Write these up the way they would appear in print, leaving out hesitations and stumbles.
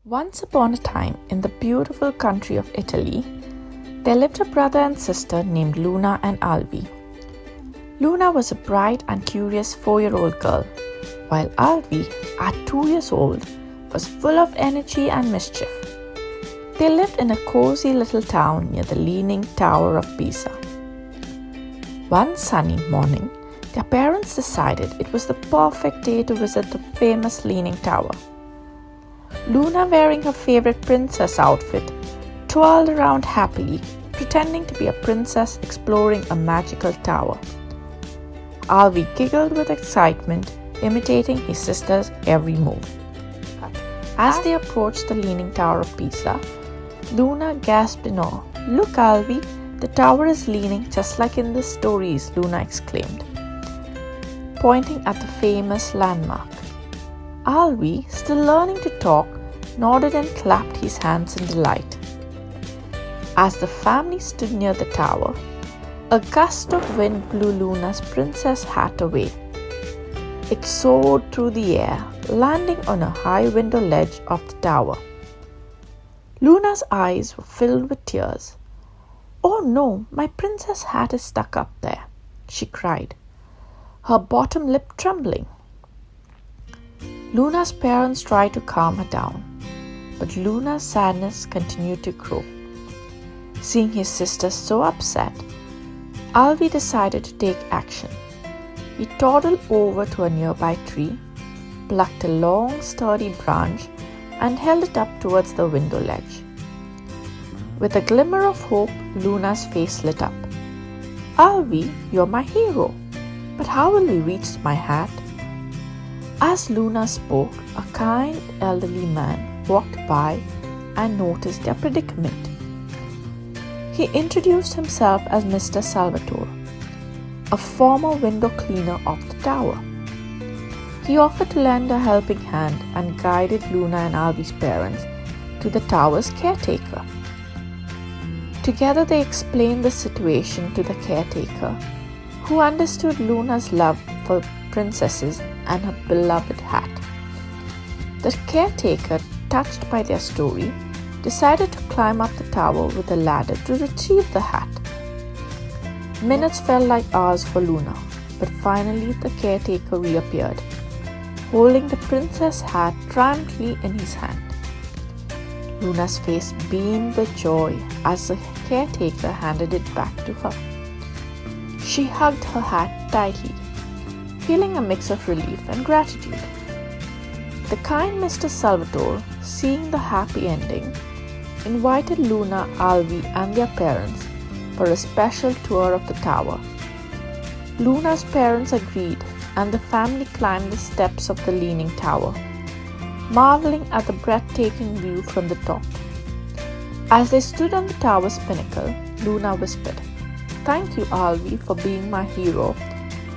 Once upon a time, in the beautiful country of Italy, there lived a brother and sister named Luna and Alvi. Luna was a bright and curious 4-year-old girl, while Alvi, at 2 years old, was full of energy and mischief. They lived in a cozy little town near the Leaning Tower of Pisa. One sunny morning, their parents decided it was the perfect day to visit the famous Leaning Tower. Luna, wearing her favorite princess outfit, twirled around happily, pretending to be a princess exploring a magical tower. Alvi giggled with excitement, imitating his sister's every move. As they approached the Leaning Tower of Pisa, Luna gasped in awe. "Look, Alvi, the tower is leaning just like in the stories," Luna exclaimed, pointing at the famous landmark. Alvi, still learning to talk, nodded and clapped his hands in delight. As the family stood near the tower, a gust of wind blew Luna's princess hat away. It soared through the air, landing on a high window ledge of the tower. Luna's eyes were filled with tears. "Oh no, my princess hat is stuck up there," she cried, her bottom lip trembling. Luna's parents tried to calm her down, but Luna's sadness continued to grow. Seeing his sister so upset, Alvi decided to take action. He toddled over to a nearby tree, plucked a long, sturdy branch, and held it up towards the window ledge. With a glimmer of hope, Luna's face lit up. "Alvi, you're my hero, but how will we reach my hat?" As Luna spoke, a kind elderly man walked by and noticed their predicament. He introduced himself as Mr. Salvatore, a former window cleaner of the tower. He offered to lend a helping hand and guided Luna and Alvi's parents to the tower's caretaker. Together they explained the situation to the caretaker, who understood Luna's love for princesses and her beloved hat. The caretaker, touched by their story, decided to climb up the tower with a ladder to retrieve the hat. Minutes felt like hours for Luna, but finally the caretaker reappeared, holding the princess hat triumphantly in his hand. Luna's face beamed with joy as the caretaker handed it back to her. She hugged her hat tightly, feeling a mix of relief and gratitude. The kind Mr. Salvatore, seeing the happy ending, invited Luna, Alvi, and their parents for a special tour of the tower. Luna's parents agreed, and the family climbed the steps of the Leaning Tower, marveling at the breathtaking view from the top. As they stood on the tower's pinnacle, Luna whispered, "Thank you, Alvi, for being my hero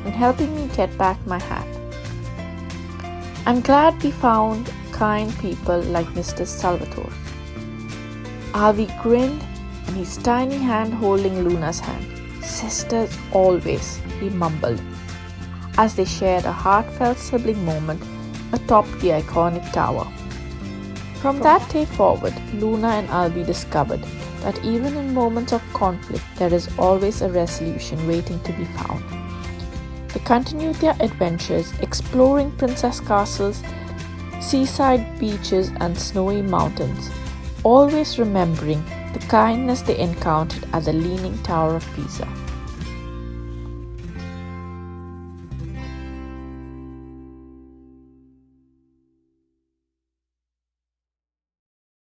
and helping me get back my hat. I'm glad we found kind people like Mr. Salvatore." Alvi grinned, and his tiny hand holding Luna's hand. "Sisters always," he mumbled, as they shared a heartfelt sibling moment atop the iconic tower. From that day forward, Luna and Alvi discovered that even in moments of conflict, there is always a resolution waiting to be found. They continued their adventures, exploring princess castles, seaside beaches, and snowy mountains, always remembering the kindness they encountered at the Leaning Tower of Pisa.